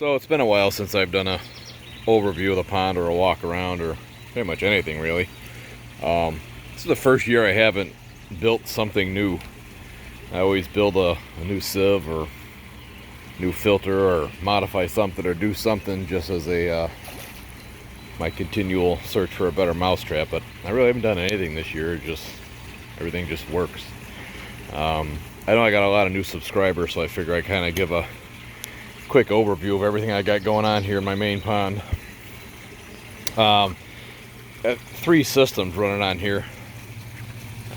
So it's been a while since I've done a overview of the pond or a walk around or pretty much anything really. This is the first year I haven't built something new. I always build a new sieve or new filter or modify something or do something just as a my continual search for a better mousetrap, but I really haven't done anything this year. Just everything just works. I know I got a lot of new subscribers, so I figure I kind of give a quick overview of everything I got going on here in my main pond. Three systems running on here,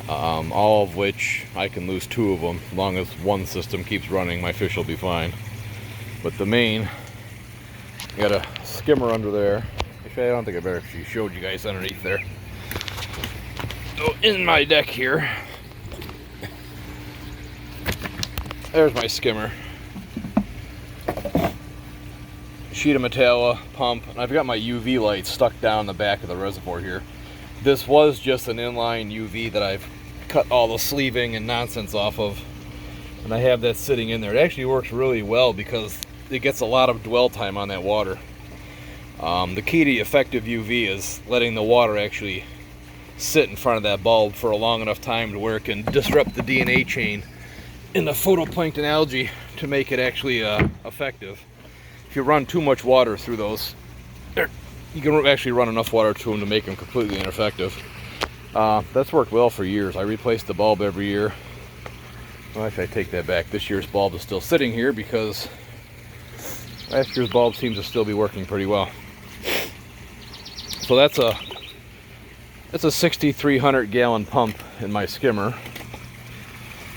all of which I can lose two of them. As long as one system keeps running, my fish will be fine. But the main, I got a skimmer under there. Actually, I don't think I better actually showed you guys underneath there. So in my deck here, there's my skimmer. Sheet of Metalla, pump, and I've got my UV light stuck down the back of the reservoir here. This was just an inline UV that I've cut all the sleeving and nonsense off of, and I have that sitting in there. It actually works really well because it gets a lot of dwell time on that water. The key to effective UV is letting the water actually sit in front of that bulb for a long enough time to where it can disrupt the DNA chain in the photoplankton algae to make it actually effective. If you run too much water through those, you can actually run enough water to them to make them completely ineffective. That's worked well for years. I replace the bulb every year. Well, actually, I take that back. This year's bulb is still sitting here because last year's bulb seems to still be working pretty well. So that's a 6,300 gallon pump in my skimmer,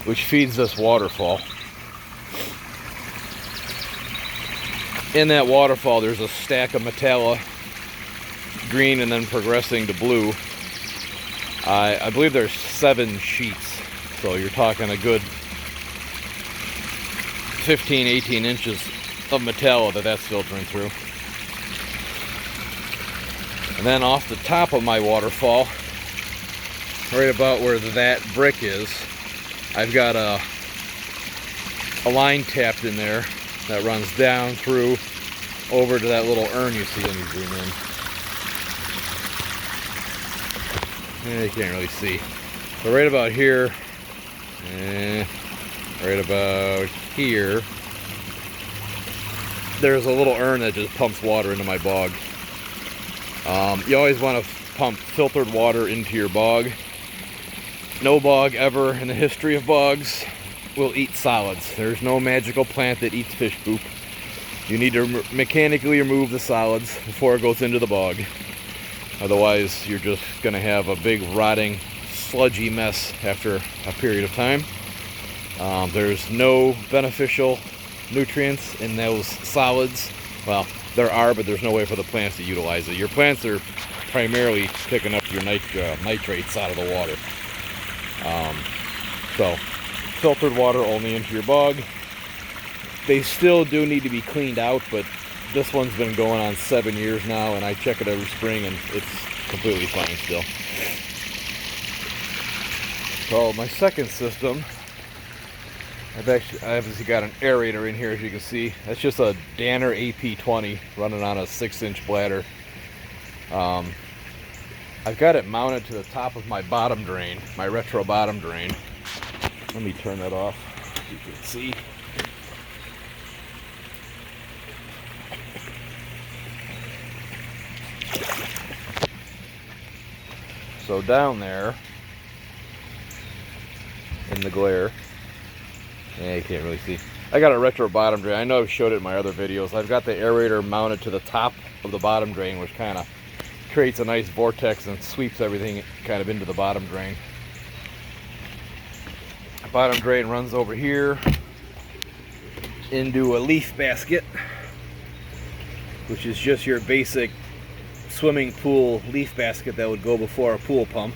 which feeds this waterfall. In that waterfall, there's a stack of Metalla, green and then progressing to blue. I believe there's 7 sheets, so you're talking a good 15, 18 inches of Metalla that's filtering through. And then off the top of my waterfall, right about where that brick is, I've got a line tapped in there that runs down through over to that little urn you see. Let me zoom in. You can't really see. So right about here, right about here, there's a little urn that just pumps water into my bog. You always want to pump filtered water into your bog. No bog ever in the history of bogs will eat solids. There's no magical plant that eats fish poop. You need to mechanically remove the solids before it goes into the bog. Otherwise, you're just going to have a big rotting, sludgy mess after a period of time. There's no beneficial nutrients in those solids. Well, there are, but there's no way for the plants to utilize it. Your plants are primarily picking up your nitrates out of the water. So filtered water only into your bog. They still do need to be cleaned out, but this one's been going on 7 years now, and I check it every spring and it's completely fine still. So my second system, I've obviously got an aerator in here, as you can see. That's just a Danner AP20 running on a 6-inch bladder. I've got it mounted to the top of my bottom drain, my retro bottom drain. Let me turn that off so you can see. So down there in the glare, you can't really see. I got a retro bottom drain. I know I've showed it in my other videos. I've got the aerator mounted to the top of the bottom drain, which kind of creates a nice vortex and sweeps everything kind of into the bottom drain. The bottom drain runs over here into a leaf basket, which is just your basic swimming pool leaf basket that would go before a pool pump.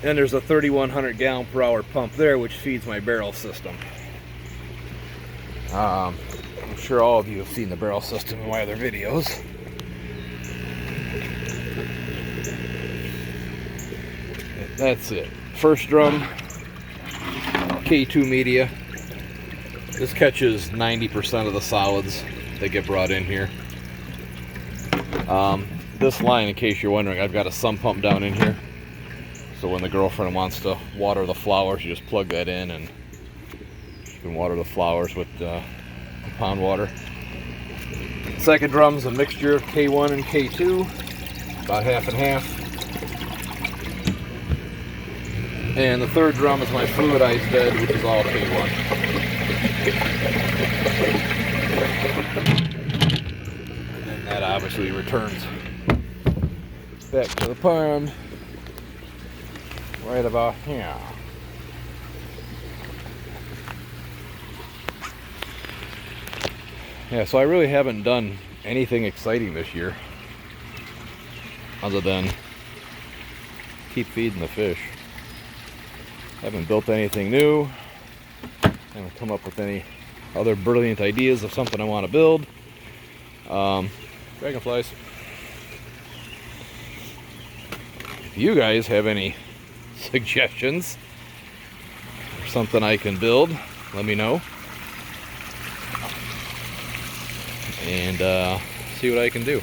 And there's a 3,100 gallon per hour pump there, which feeds my barrel system. I'm sure all of you have seen the barrel system in my other videos. That's it. First drum, K2 media. This catches 90% of the solids that get brought in here. This line, in case you're wondering, I've got a sump pump down in here. So when the girlfriend wants to water the flowers, you just plug that in and you can water the flowers with the pond water. Second drum's a mixture of K1 and K2, about half and half. And the third drum is my fluidized bed, which is all K1. And then that obviously returns back to the pond right about here. Yeah, so I really haven't done anything exciting this year other than keep feeding the fish. Haven't built anything new. Haven't come up with any other brilliant ideas of something I want to build. Dragonflies. If you guys have any suggestions or something I can build, let me know. And see what I can do.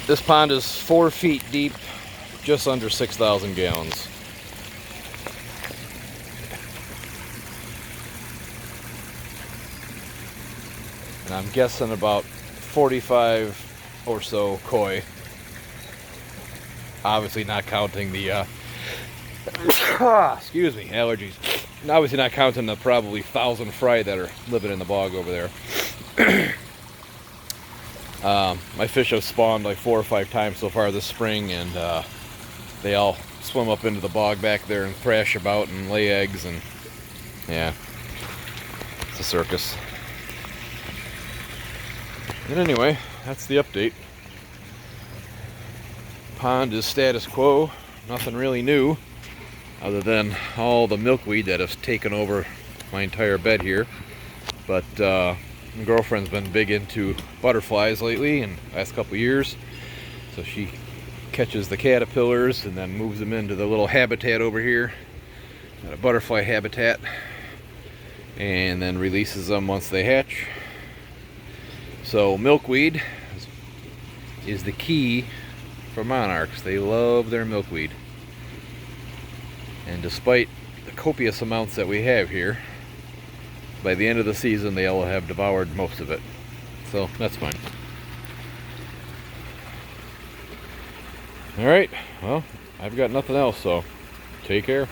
This pond is 4 feet deep, just under 6,000 gallons. And I'm guessing about 45 or so koi. Obviously not counting the excuse me, allergies. Obviously not counting the probably 1,000 fry that are living in the bog over there. My fish have spawned like 4 or 5 times so far this spring, and they all swim up into the bog back there and thrash about and lay eggs, and yeah, it's a circus. But anyway, that's the update. Pond is status quo, nothing really new other than all the milkweed that has taken over my entire bed here. But my girlfriend's been big into butterflies lately in the last couple years, so she catches the caterpillars and then moves them into the little habitat over here, got a butterfly habitat, and then releases them once they hatch. So milkweed is the key for monarchs. They love their milkweed, and despite the copious amounts that we have here, by the end of the season they all have devoured most of it. So that's fine. Alright, well, I've got nothing else, so take care.